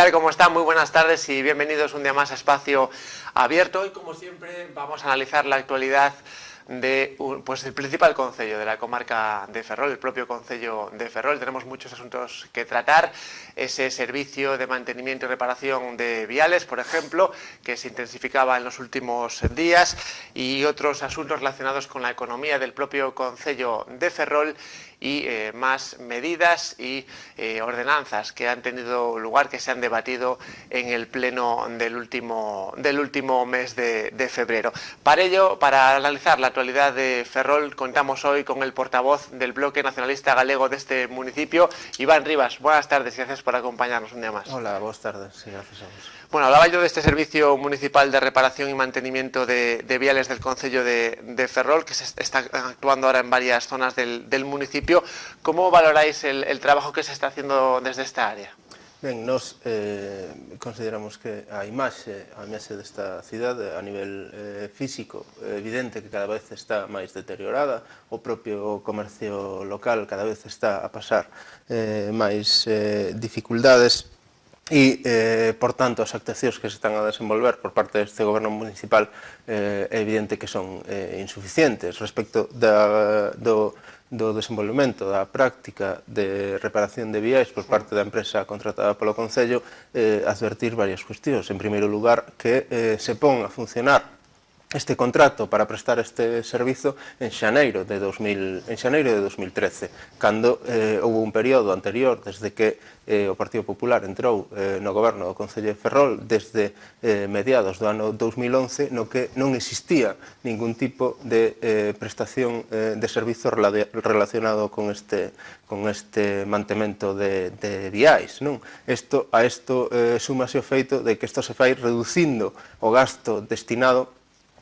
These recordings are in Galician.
tal? ¿Cómo están? Muy buenas tardes y bienvenidos un día más a Espacio Abierto. Hoy, como siempre, vamos a analizar la actualidad de el principal concello de la comarca de Ferrol, el propio concello de Ferrol. Tenemos muchos asuntos que tratar, ese servicio de mantenimiento y reparación de viales, por ejemplo, que se intensificaba en los últimos días, y otros asuntos relacionados con la economía del propio concello de Ferrol y más medidas y ordenanzas que han tenido lugar, que se han debatido en el pleno del último mes de febrero. Para ello, para analizar la actualidad de Ferrol, contamos hoy con el portavoz del Bloque Nacionalista Galego de este municipio, Iván Rivas. Buenas tardes y gracias por acompañarnos un día más. Hola, buenas tardes, sí, gracias a vos. Bueno, hablaba yo de este servicio municipal de reparación y mantenimiento de viales del concello de Ferrol, que se está actuando ahora en varias zonas del municipio. ¿Cómo valoráis el trabajo que se está haciendo desde esta área? Ben, nós consideramos que a imaxe desta cidade a nivel físico é evidente que cada vez está máis deteriorada, o propio comercio local cada vez está a pasar máis dificultades e, por tanto, as actuacións que se están a desenvolver por parte deste goberno municipal é evidente que son insuficientes respecto do desenvolvemento da práctica de reparación de viais por parte da empresa contratada polo Concello, advertir varias cuestións. En primeiro lugar, que se pon a funcionar este contrato para prestar este servizo en xaneiro de 2013, cando houve un período anterior desde que o Partido Popular entrou no goberno do Concello de Ferrol desde mediados do ano 2011 no que non existía ningún tipo de prestación de servizo relacionado con este mantemento de viais. A isto súmase o feito de que isto se fai reducindo o gasto destinado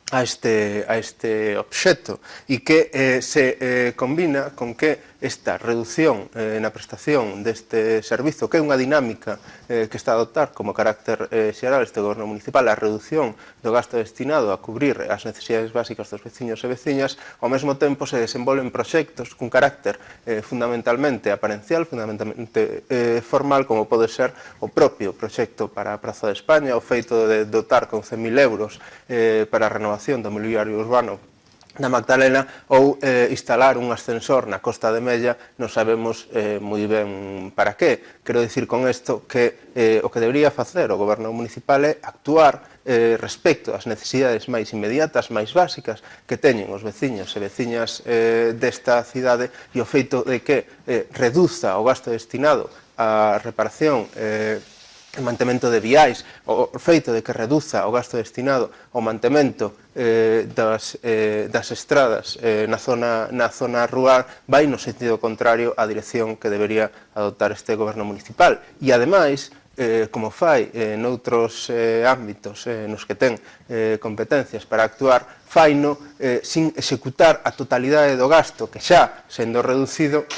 a este obxecto e que se combina con que esta reducción na prestación deste servizo, que é unha dinámica que está a adoptar como carácter xeral este goberno municipal, a reducción do gasto destinado a cubrir as necesidades básicas dos veciños e veciñas, ao mesmo tempo se desenvolven proxectos cun carácter fundamentalmente aparencial, fundamentalmente formal, como pode ser o propio proxecto para a Praza de España, o feito de dotar con 100.000 euros para a renovación do mobiliario urbano da Magdalena, ou instalar un ascensor na Costa de Mella, non sabemos moi ben para qué. Quero dicir con isto que o que debería facer o goberno municipal é actuar respecto ás necesidades máis inmediatas, máis básicas que teñen os veciños e veciñas desta cidade, e o feito de que reduza o gasto destinado á reparación o mantemento de viais, o feito de que reduza o gasto destinado ao mantemento das estradas na zona rural, vai no sentido contrario á dirección que debería adoptar este goberno municipal. E, ademais, como fai noutros ámbitos nos que ten competencias para actuar, faino sin executar a totalidade do gasto que xa, sendo reducido,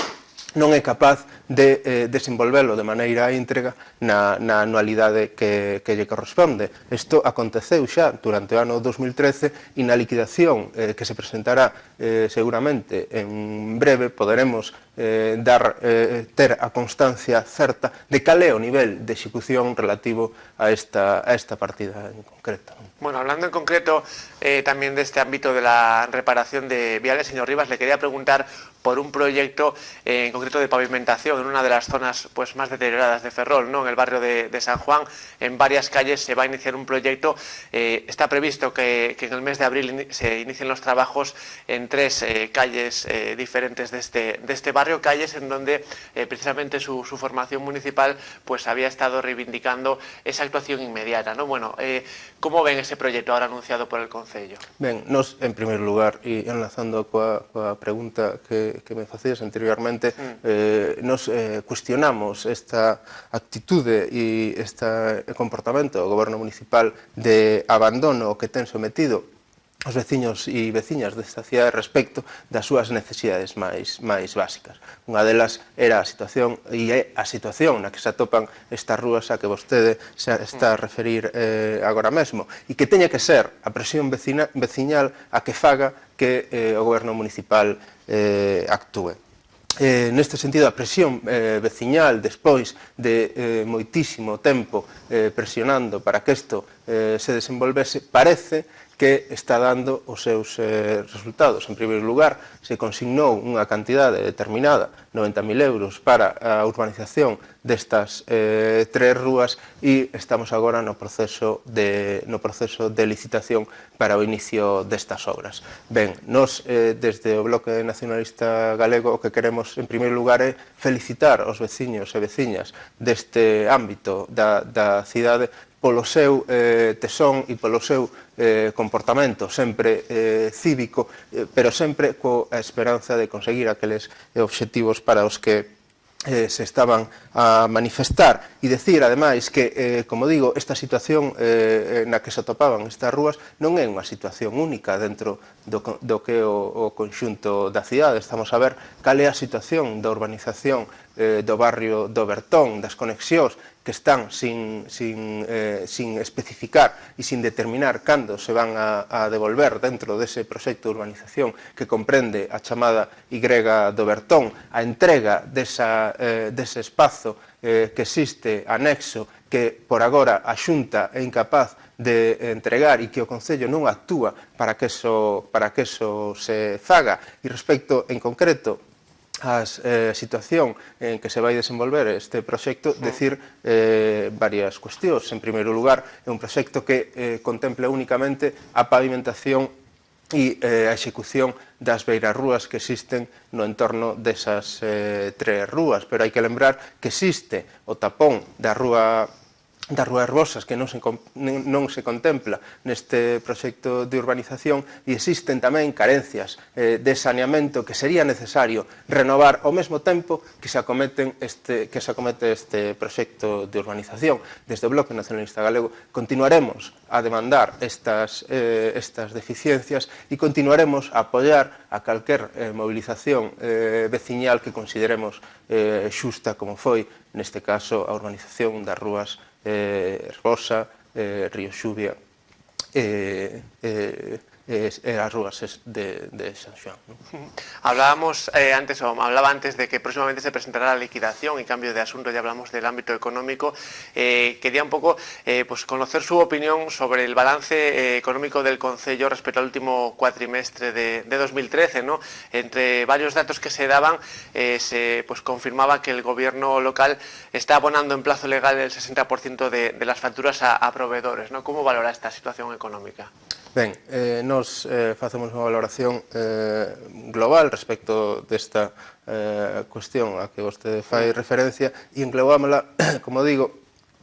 non é capaz de desenvolvelo de maneira íntegra na anualidade que lle corresponde. Isto aconteceu xa durante o ano 2013 e na liquidación que se presentará seguramente en breve poderemos ter a constancia certa de cal é o nivel de execución relativo a esta partida en concreto. Bueno, hablando en concreto también de este ámbito de la reparación de viales, señor Rivas, le quería preguntar por un proyecto en concreto de pavimentación en una de las zonas más deterioradas de Ferrol, ¿no? En el barrio de San Juan, en varias calles se va a iniciar un proyecto. Está previsto que en el mes de abril se inicien los trabajos en 3 calles diferentes de este barrio, calles en donde precisamente su formación municipal había estado reivindicando esa actuación inmediata, ¿no? Bueno, ¿cómo ven ese proyecto ahora anunciado por el Concello? Ben, nos, en primeiro lugar, e enlazando coa pregunta que me facías anteriormente, nos cuestionamos esta actitude e este comportamento do goberno municipal de abandono que ten sometido os veciños e veciñas desta cidade respecto das súas necesidades máis básicas. Unha delas era a situación, e é a situación na que se atopan estas rúas a que vostede se está a referir agora mesmo, e que teña que ser a presión veciñal a que faga que o goberno municipal actúe. neste sentido, a presión veciñal despois de moitísimo tempo presionando para que isto se desenvolvese, parece que está dando os seus resultados. En primeiro lugar, se consignou unha cantidade determinada, 90.000 euros, para a urbanización destas tres rúas e estamos agora no proceso de licitación para o inicio destas obras. Ben, nós, desde o Bloque Nacionalista Galego, o que queremos, en primeiro lugar, é felicitar os veciños e veciñas deste ámbito da cidade polo seu tesón e polo seu comportamento sempre cívico, pero sempre coa esperanza de conseguir aqueles obxectivos para os que se estaban a manifestar e decir, ademais, que, como digo, esta situación na que se atopaban estas rúas non é unha situación única dentro do que é o conxunto da cidade. Estamos a ver cal é a situación da urbanización do barrio do Bertón, das conexións que están sin especificar e sin determinar cando se van a devolver dentro dese proxecto de urbanización que comprende a chamada Y do Bertón, a entrega dese espazo que existe anexo que por agora a Xunta é incapaz de entregar e que o Concello non actúa para que eso se faga. E respecto en concreto a situación en que se vai desenvolver este proxecto, decir varias cuestións. En primeiro lugar, é un proxecto que contempla únicamente a pavimentación e a execución das beirarrúas que existen no entorno desas tres rúas, pero hai que lembrar que existe o tapón da rúa Herbosas que non se contempla neste proxecto de urbanización e existen tamén carencias de saneamento que sería necesario renovar ao mesmo tempo que se acomete este proxecto de urbanización. Desde o Bloque Nacionalista Galego continuaremos a demandar estas deficiencias e continuaremos a apoiar a calquer movilización veciñal que consideremos xusta, como foi neste caso a urbanización das rúas Herbosa, Río Xubia e as rúas de San Xoán. Hablaba antes de que próximamente se presentará la liquidación y cambio de asunto, ya hablamos del ámbito económico. Quería un poco conocer su opinión sobre el balance económico del Concello respecto al último cuatrimestre de 2013, ¿no? Entre varios datos que se daban, se confirmaba que el gobierno local está abonando en plazo legal el 60% de las facturas a proveedores, ¿no? ¿Cómo valora esta situación económica? Ben, nos facemos unha valoración global respecto desta cuestión a que vostede fai referencia e engloámola, como digo,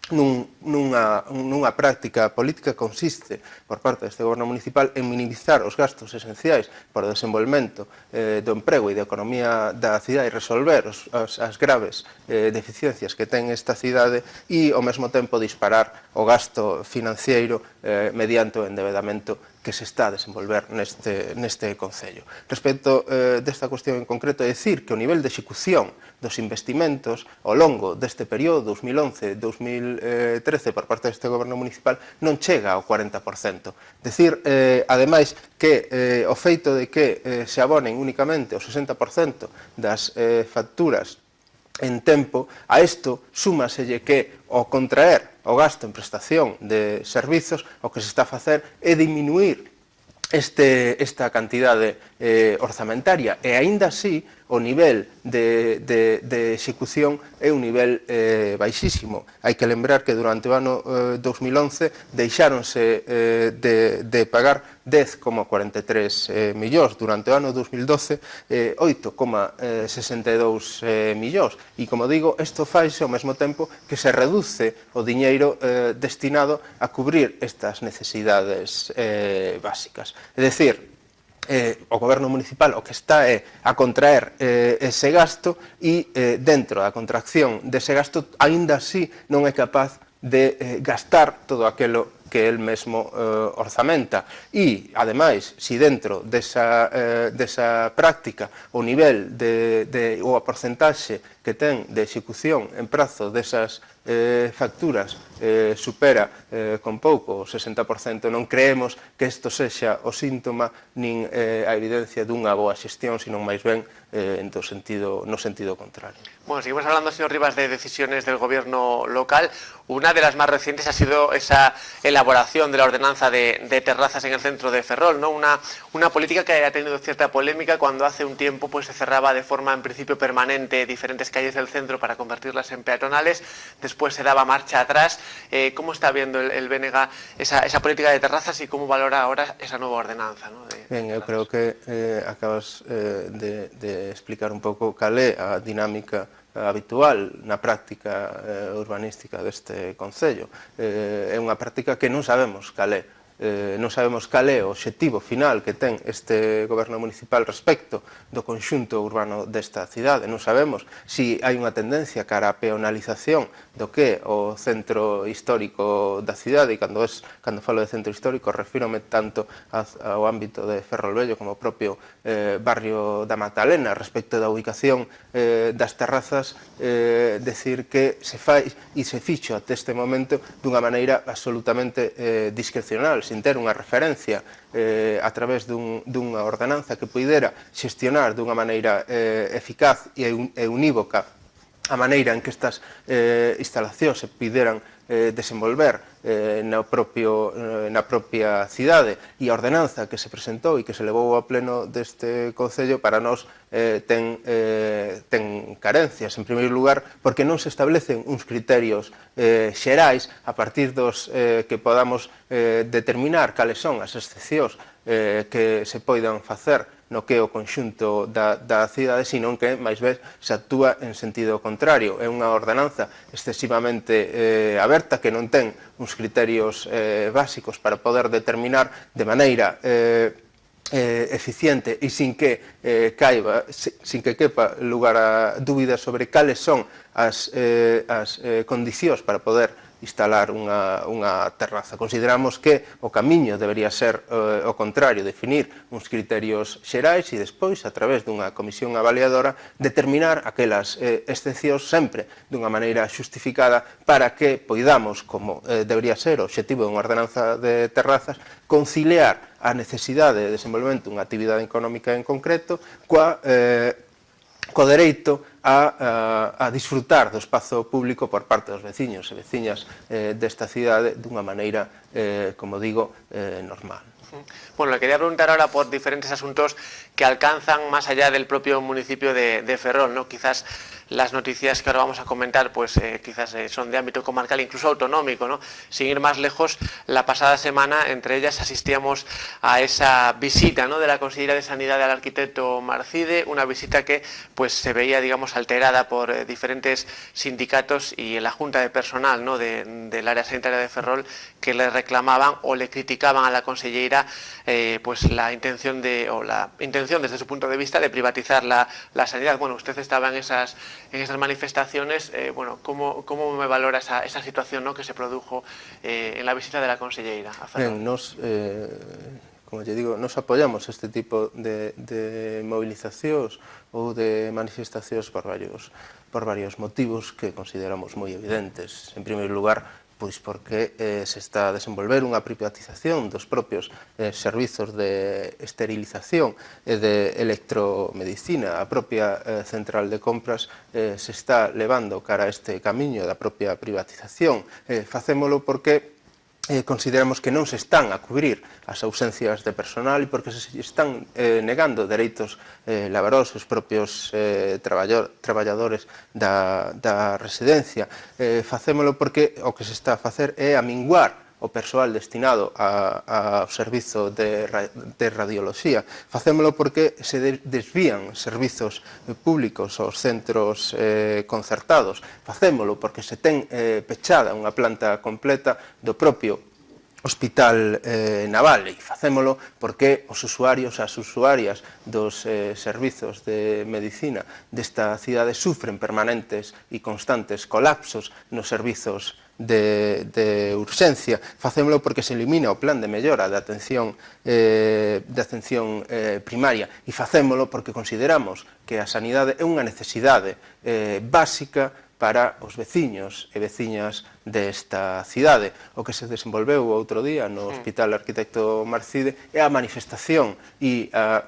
nunha práctica política que consiste por parte deste goberno municipal en minimizar os gastos esenciais para o desenvolvemento do emprego e da economía da cidade e resolver as graves deficiencias que ten esta cidade e ao mesmo tempo disparar o gasto financiero mediante o endebedamento que se está a desenvolver neste Concello. Respecto desta cuestión en concreto, é dicir que o nivel de execución dos investimentos ao longo deste período 2011-2013 por parte deste goberno municipal non chega ao 40%. Decir, ademais, que o feito de que se abonen únicamente o 60% das facturas en tempo, a isto súmaselle que ao contraer o gasto en prestación de servizos, o que se está a facer é diminuir esta cantidade orzamentaria e aínda así o nivel de execución é un nivel baixísimo. Hai que lembrar que durante o ano 2011 deixáronse de pagar 10,43 millóns, durante o ano 2012 8,62 millóns e, como digo, isto faise ao mesmo tempo que se reduce o diñeiro destinado a cubrir estas necesidades básicas. É dicir, o goberno municipal o que está é a contraer ese gasto e dentro da contracción dese gasto aínda así non é capaz de gastar todo aquilo que el mesmo orzamenta e, ademais, se dentro desa práctica o nivel ou a porcentaxe que ten de execución en prazo desas facturas supera con pouco o 60%, non creemos que isto sexa o síntoma nin a evidencia dunha boa xestión, sino máis ben no sentido contrario. Bueno, seguimos hablando, señor Rivas, de decisiones del gobierno local. Una de las más recientes ha sido esa elaboración de la ordenanza de terrazas en el centro de Ferrol, ¿no? Una política que ha tenido cierta polémica cuando hace un tiempo pues se cerraba de forma en principio permanente diferentes calles del centro para convertirlas en peatonales, después se daba marcha atrás. ¿Cómo está viendo el BNG esa política de terrazas y cómo valora ahora esa nueva ordenanza, ¿no? Ben, eu creo que acabas de explicar un pouco cal é a dinámica habitual na práctica urbanística deste concello. É unha práctica que non sabemos cal é. Non sabemos cal é o obxectivo final que ten este goberno municipal respecto do conxunto urbano desta cidade. Non sabemos se hai unha tendencia cara á peonalización do que é o centro histórico da cidade, e cando falo de centro histórico refírome tanto ao ámbito de Ferrolvello como ao propio barrio da Magdalena. Respecto da ubicación das terrazas, decir que se fai e se fixo até este momento dunha maneira absolutamente discrecional, sin ter unha referencia a través dunha ordenanza que poidera xestionar dunha maneira eficaz e unívoca a maneira en que estas instalacións se poideran desenvolver na propia cidade, e a ordenanza que se presentou e que se levou ao pleno deste concello para nós ten carencias. En primeiro lugar, porque non se establecen uns criterios xerais a partir dos que podamos determinar cales son as excepcións que se poidan facer no que é o conxunto da cidade, sino que máis ben se actúa en sentido contrario. É unha ordenanza excesivamente aberta que non ten uns criterios básicos para poder determinar de maneira eficiente e sin que quepa lugar a dúbidas sobre cales son as condicións para poder instalar unha terraza. Consideramos que o camiño debería ser o contrario, definir uns criterios xerais e despois, a través dunha comisión avaliadora, determinar aquelas excepcións sempre dunha maneira xustificada para que poidamos, como debería ser o obxectivo dunha ordenanza de terrazas, conciliar a necesidade de desenvolvemento dunha actividade económica en concreto co dereito a disfrutar do espazo público por parte dos veciños e veciñas desta cidade dunha maneira, como digo, normal. Bueno, le quería preguntar ahora por diferentes asuntos que alcanzan más allá del propio municipio de Ferrol, ¿no? Quizás las noticias que ahora vamos a comentar, pues quizás son de ámbito comarcal, incluso autonómico, ¿no? Sin ir más lejos, la pasada semana, entre ellas, asistíamos a esa visita, ¿no?, de la Consellería de Sanidad al arquitecto Marcide, una visita que pues se veía, digamos, alterada por diferentes sindicatos y la Junta de Personal, ¿no?, del área sanitaria de Ferrol, que le reclamaban o le criticaban a la consellera pues la intención desde su punto de vista de privatizar la sanidad. Bueno, usted estaba en esas manifestaciones. Bueno, ¿cómo me valora esa situación, ¿no?, que se produjo en la visita de la consellera a Ferrol? Como lle digo, nos apoiamos este tipo de movilizacións ou de manifestacións por varios motivos que consideramos moi evidentes. En primeiro lugar, pois porque se está a desenvolver unha privatización dos propios servizos de esterilización e de electromedicina. A propia central de compras se está levando cara a este camiño da propia privatización. Facémolo porque consideramos que non se están a cubrir as ausencias de personal e porque se están negando dereitos laborais aos propios traballadores da residencia. Facémolo porque o que se está a facer é a minguar o persoal destinado ao servizo de radioloxía. Facémolo porque se desvían servizos públicos aos centros concertados. Facémolo porque se ten pechada unha planta completa do propio Hospital Naval, e facémolo porque os usuarios, as usuarias dos servizos de medicina desta cidade sufren permanentes e constantes colapsos nos servizos de urxencia, facémolo porque se elimina o plan de mellora de atención primaria, e facémolo porque consideramos que a sanidade é unha necesidade básica para os veciños e veciñas desta cidade. O que se desenvolveu outro día no Hospital Arquitecto Marcide é a manifestación e a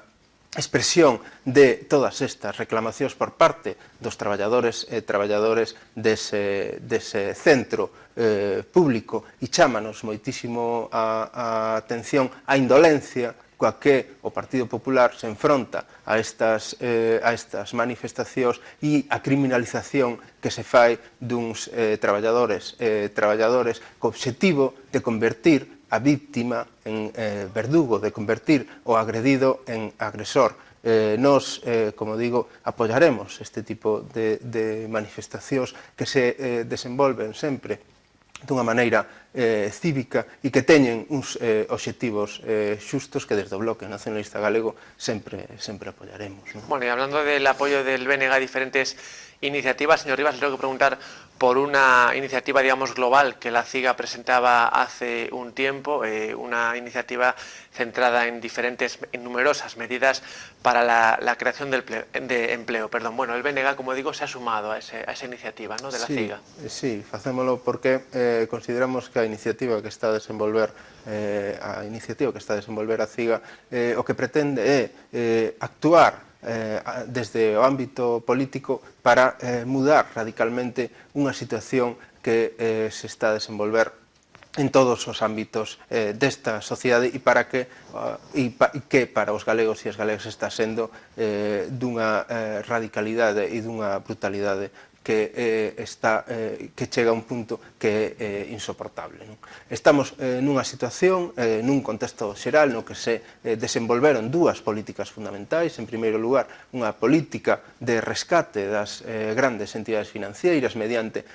expresión de todas estas reclamacións por parte dos traballadores e traballadores dese centro público, e chámanos moitísimo a atención a indolencia coa que o Partido Popular se enfronta a estas manifestacións e a criminalización que se fai duns traballadores co obxectivo de convertir a víctima en verdugo, de convertir o agredido en agresor. Nos, como digo, apoiaremos este tipo de manifestacións que se desenvolven sempre dunha maneira cívica e que teñen uns obxectivos xustos que desde o Bloque Nacionalista Galego sempre apoiaremos, ¿no? Bueno, y hablando del apoyo del BNG a diferentes iniciativas, señor Rivas, le tengo que preguntar por una iniciativa, digamos, global que la CIGA presentaba hace un tiempo, una iniciativa centrada en numerosas medidas para la creación de empleo. Perdón. Bueno, el BNG, como digo, se ha sumado a esa iniciativa, ¿no?, de la CIGA. Sí, facémolo porque consideramos que a iniciativa que está a desenvolver a CIGA o que pretende é actuar desde o ámbito político para mudar radicalmente unha situación que se está a desenvolver en todos os ámbitos desta sociedade e que para os galegos e as galegas está sendo dunha radicalidade e dunha brutalidade que chega a un punto que é insoportable, non? Estamos nunha situación, nun contexto xeral no que se desenvolveron dúas políticas fundamentais. En primeiro lugar, unha política de rescate das grandes entidades financeiras mediante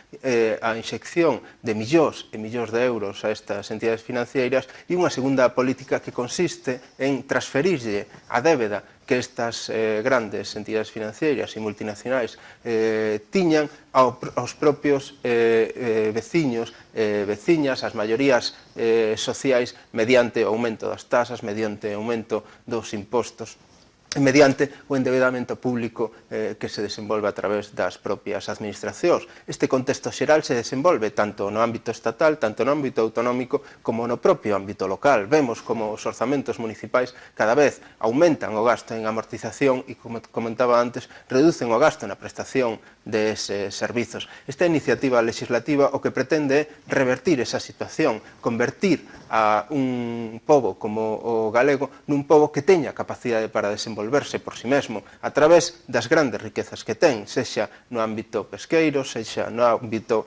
a inxección de millóns e millóns de euros a estas entidades financeiras, e unha segunda política que consiste en transferirlle a débeda que estas grandes entidades financeiras e multinacionais tiñan aos propios veciños, veciñas, as maiorías sociais, mediante o aumento das tasas, mediante o aumento dos impostos, mediante o endebedamento público que se desenvolve a través das propias administracións. Este contexto xeral se desenvolve tanto no ámbito estatal, tanto no ámbito autonómico, como no propio ámbito local. Vemos como os orzamentos municipais cada vez aumentan o gasto en amortización e, como comentaba antes, reducen o gasto na prestación deses servizos. Esta iniciativa legislativa o que pretende é revertir esa situación, convertir a un pobo como o galego nun pobo que teña capacidade para desenvolverse por si mesmo a través das grandes riquezas que ten, sexa no ámbito pesqueiro, sexa no ámbito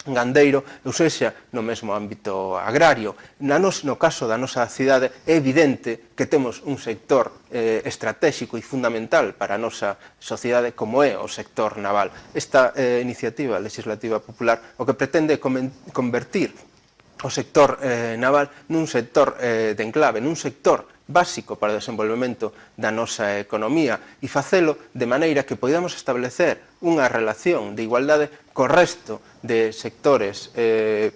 gandeiro, ou sexa no mesmo ámbito agrario. No caso da nosa cidade é evidente que temos un sector estratégico e fundamental para a nosa sociedade como é o sector naval. Esta iniciativa legislativa popular o que pretende é convertir o sector naval nun sector de enclave, nun sector básico para o desenvolvemento da nosa economía e facelo de maneira que podamos establecer unha relación de igualdade co resto de sectores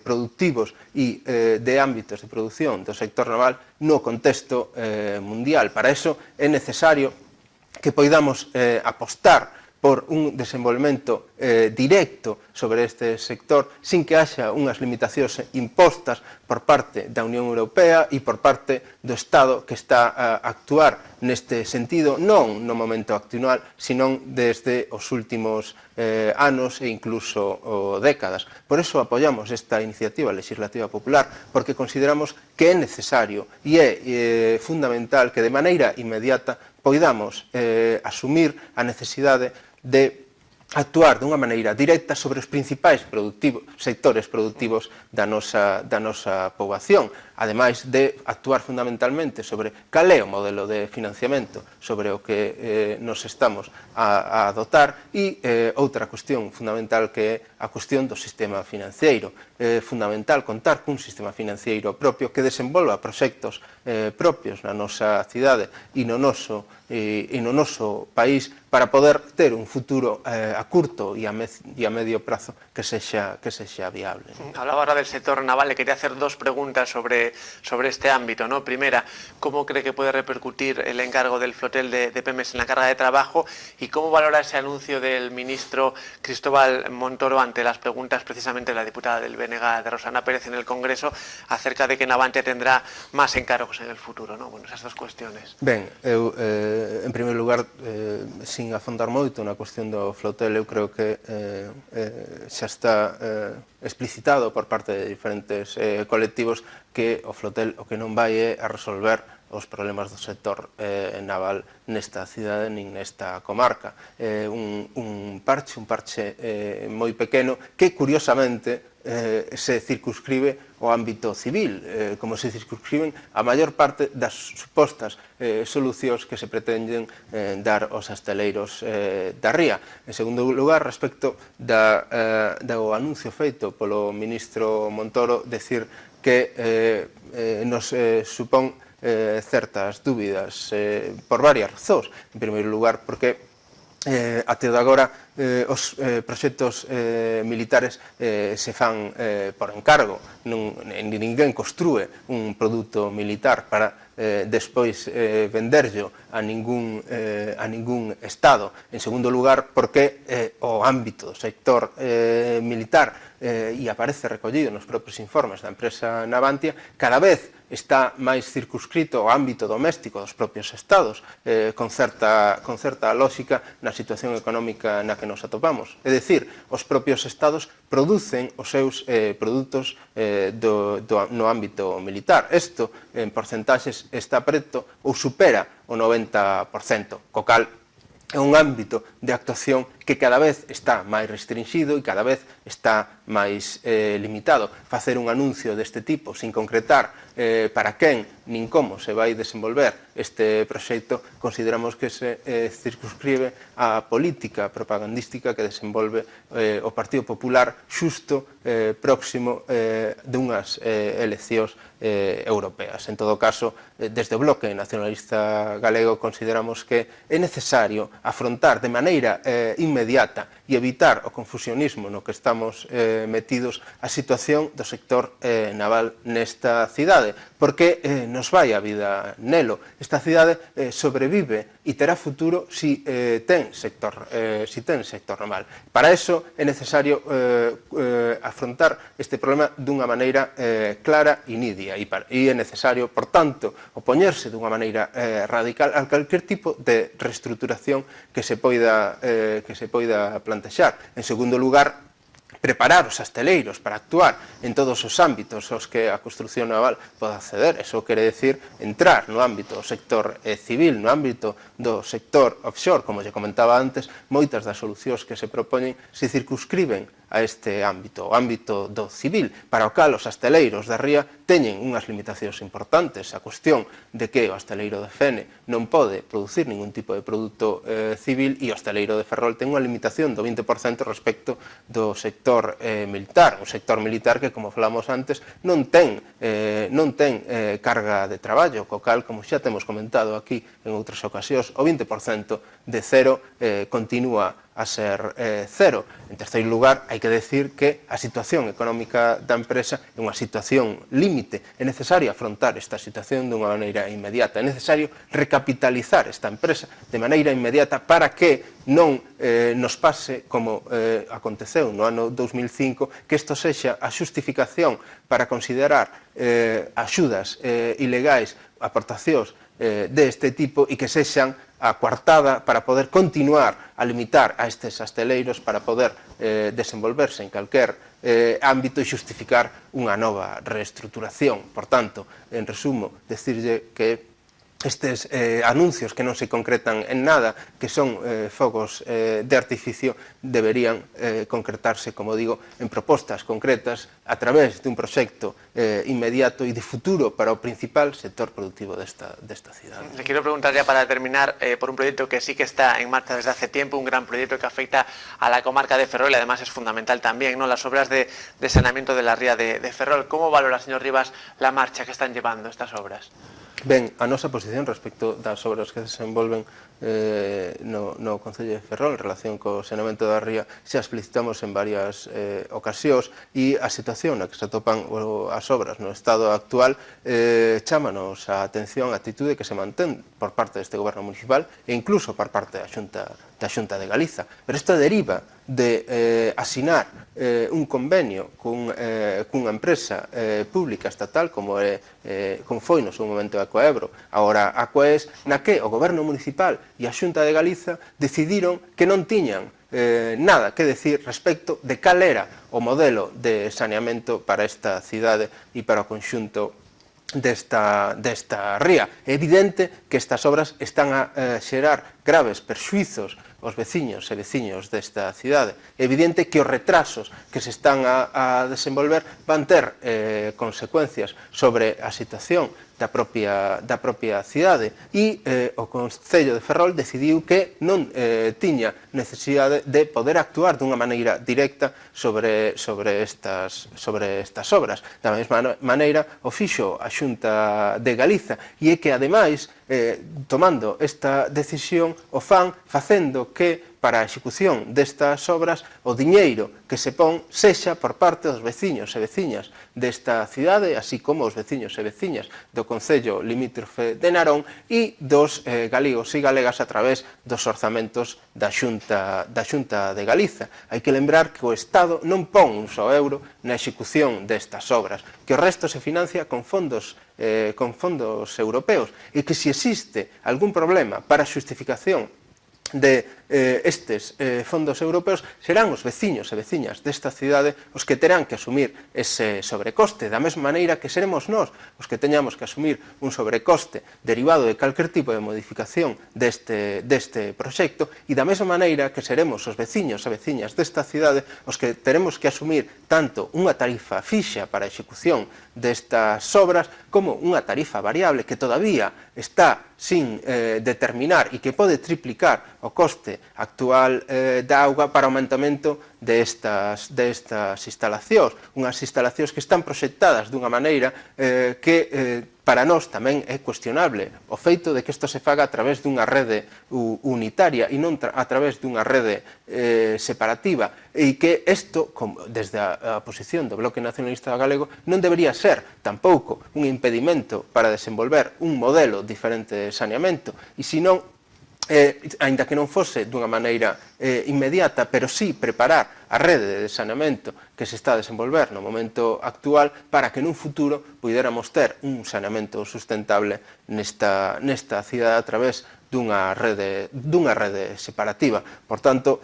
productivos e de ámbitos de produción do sector naval no contexto mundial. Para iso é necesario que podamos apostar por un desenvolvemento directo sobre este sector sin que haxa unhas limitacións impostas por parte da Unión Europea e por parte do Estado que está a actuar neste sentido non no momento actual, senón desde os últimos anos e incluso décadas. Por iso apoiamos esta iniciativa legislativa popular, porque consideramos que é necesario e é fundamental que de maneira inmediata poidamos asumir a necesidade de actuar dunha maneira directa sobre os principais sectores productivos da nosa poboación. ademais de actuar fundamentalmente sobre cal é o modelo de financiamento sobre o que nos estamos a dotar, e outra cuestión fundamental que é a cuestión do sistema financeiro. É fundamental contar cun sistema financeiro propio que desenvolva proxectos propios na nosa cidade e no noso país para poder ter un futuro a curto e a medio prazo que sexa viable. Hablaba ahora del sector naval, le quería hacer dos preguntas sobre este ámbito, ¿no? Primera, ¿cómo cree que puede repercutir el encargo del flotel de Pemex en la carga de trabajo? ¿Y cómo valora ese anuncio del ministro Cristóbal Montoro ante las preguntas precisamente de la diputada del BNG, de Rosana Pérez, en el Congreso, acerca de que Navantia tendrá más encargos en el futuro, ¿no? Bueno, esas dos cuestiones. Ben, eu, en primeiro lugar, sin afondar moito na cuestión do flotel, eu creo que xa está explicitado por parte de diferentes colectivos que o flotel o que non vai é a resolver os problemas do sector naval nesta cidade nin nesta comarca. Un parche moi pequeno que, curiosamente, se circunscribe ao ámbito civil, como se circunscriben a maior parte das supostas solucións que se pretenden dar aos asteleiros da ría. En segundo lugar, respecto do anuncio feito polo ministro Montoro, decir que nos supón certas dúbidas por varias razóns. En primeiro lugar, porque até de agora os proxectos militares se fan por encargo, ninguén construe un produto militar para despois venderlo a ningún Estado. En segundo lugar, porque o ámbito do sector militar, e aparece recollido nos propios informes da empresa Navantia, cada vez está máis circunscrito ao ámbito doméstico dos propios Estados, con certa lógica na situación económica na que nos atopamos. É dicir, os propios Estados producen os seus produtos no ámbito militar. Isto, en porcentaxes, está preto ou supera o 90%, co cal é un ámbito de actuación que cada vez está máis restringido e cada vez está máis limitado. Facer un anuncio deste tipo sin concretar para quen nin como se vai desenvolver este proxecto, consideramos que se circunscribe á política propagandística que desenvolve o Partido Popular xusto próximo dunhas eleccións europeas. En todo caso, desde o Bloque Nacionalista Galego consideramos que é necesario afrontar de maneira inmediata e evitar o confusionismo no que estamos metidos a situación do sector naval nesta cidade, porque nos vai a vida nelo. Esta cidade sobrevive e terá futuro si ten sector naval. Para eso é necesario afrontar este problema dunha maneira clara e nidia, e é necesario, por tanto, opoñerse dunha maneira radical a calquer tipo de reestruturación que se poida plantexar. En segundo lugar, preparar os asteleiros para actuar en todos os ámbitos aos que a construción naval pode acceder. Eso quere decir entrar no ámbito do sector civil, no ámbito do sector offshore. Como lle comentaba antes, moitas das solucións que se propoñen se circunscriben a este ámbito, o ámbito do civil, para o cal os asteleiros da ría teñen unhas limitacións importantes. A cuestión de que o asteleiro de Fene non pode producir ningún tipo de produto civil e o asteleiro de Ferrol ten unha limitación do 20% respecto do sector militar, un sector militar que, como falamos antes, non ten carga de traballo, co cal, como xa temos comentado aquí en outras ocasións, o 20% de cero continúa a ser cero. En terceiro lugar, hai que decir que a situación económica da empresa é unha situación límite. É necesario afrontar esta situación dunha maneira inmediata. É necesario recapitalizar esta empresa de maneira inmediata para que non nos pase como aconteceu no ano 2005, que isto sexa a xustificación para considerar axudas ilegais, aportacións deste tipo, e que sexan a coartada para poder continuar a limitar a estes asteleiros para poder desenvolverse en calquer ámbito e xustificar unha nova reestruturación. Por tanto, en resumo, decirlle que estes anuncios que non se concretan en nada, que son fogos de artificio, deberían concretarse, como digo, en propostas concretas a través dun proxecto inmediato e de futuro para o principal sector productivo desta cidade. Le quiero preguntar ya para terminar por un proyecto que sí que está en marcha desde hace tiempo, un gran proyecto que afecta a la comarca de Ferrol y además es fundamental también, ¿no? Las obras de saneamiento de la ría de Ferrol. ¿Cómo valora, señor Rivas, la marcha que están llevando estas obras? Ben, a nosa posición respecto das obras que se desenvolven no Concello de Ferrol en relación co saneamento da ría xa explicitamos en varias ocasións e a situación na que se atopan as obras no estado actual chámanos a atención a actitude que se mantén por parte deste goberno municipal e incluso por parte da Xunta de Galiza. Pero isto deriva de asinar un convenio cunha empresa pública estatal como foi no seu momento a Coebro, agora a Coes, na que o goberno municipal e a Xunta de Galiza decidiron que non tiñan nada que decir respecto de cal era o modelo de saneamento para esta cidade e para o conxunto desta ría. É evidente que estas obras están a xerar graves perxuizos aos veciños e veciños desta cidade. É evidente que os retrasos que se están a desenvolver van ter consecuencias sobre a situación da propia cidade e o Concello de Ferrol decidiu que non tiña necesidade de poder actuar dunha maneira directa sobre estas obras. Da mesma maneira o fixo a Xunta de Galiza e é que ademais tomando esta decisión o fan facendo que para a execución destas obras o diñeiro que se pon sexa por parte dos veciños e veciñas desta cidade, así como os veciños e veciñas do Concello limítrofe de Narón e dos galegos e galegas a través dos orzamentos da Xunta de Galiza. Hai que lembrar que o Estado non pon un só euro na execución destas obras, que o resto se financia con fondos europeos e que se existe algún problema para a xustificación de estes fondos europeos serán os veciños e veciñas desta cidade os que terán que asumir ese sobrecoste, da mesma maneira que seremos nós os que teñamos que asumir un sobrecoste derivado de calquer tipo de modificación deste proxecto e da mesma maneira que seremos os veciños e veciñas desta cidade os que teremos que asumir tanto unha tarifa fixa para a execución destas obras como unha tarifa variable que todavía está sin determinar e que pode triplicar o coste actual da auga para o aumentamento destas instalacións, unhas instalacións que están proxectadas dunha maneira que para nós tamén é cuestionable o feito de que isto se faga a través dunha rede unitaria e non a través dunha rede separativa e que isto, desde a posición do Bloque Nacionalista Galego, non debería ser tampouco un impedimento para desenvolver un modelo diferente de saneamento e senón aínda que non fose dunha maneira inmediata, pero sí preparar a rede de saneamento que se está a desenvolver no momento actual para que nun futuro puidéramos ter un saneamento sustentable nesta cidade a través dunha rede separativa. Por tanto,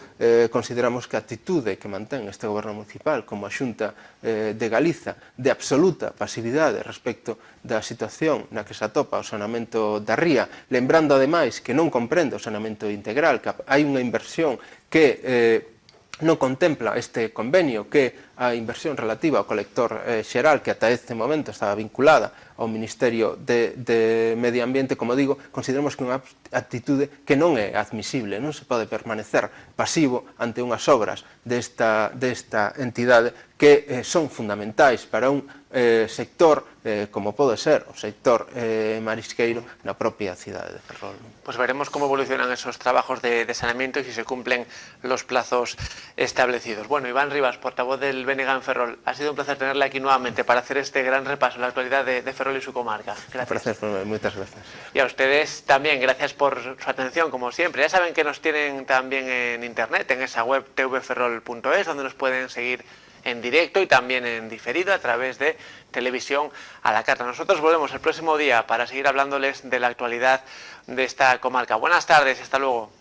consideramos que a actitude que mantén este goberno municipal como a Xunta de Galiza de absoluta pasividade respecto da situación na que se atopa o saneamento da ría, lembrando ademais que non comprende o saneamento integral, que hai unha inversión que non contempla este convenio, que a inversión relativa ao colector xeral, que ata este momento estaba vinculada ao Ministerio de Medio Ambiente, como digo, consideramos que é unha actitude que non é admisible, non se pode permanecer pasivo ante unhas obras desta entidade que son fundamentais para un sector como pode ser o sector marisqueiro na propia cidade de Ferrol. Pues veremos cómo evolucionan esos trabajos de saneamiento y si se cumplen los plazos establecidos. Bueno, Iván Rivas, portavoz del BNG en Ferrol, ha sido un placer tenerle aquí nuevamente para hacer este gran repaso en la actualidad de Ferrol y su comarca. Gracias. Un placer, muchas gracias. Y a ustedes también, gracias por su atención, como siempre. Ya saben que nos tienen también en internet, en esa web tvferrol.es, donde nos pueden seguir en directo y también en diferido a través de televisión a la carta. Nosotros volvemos el próximo día para seguir hablándoles de la actualidad de esta comarca. Buenas tardes, hasta luego.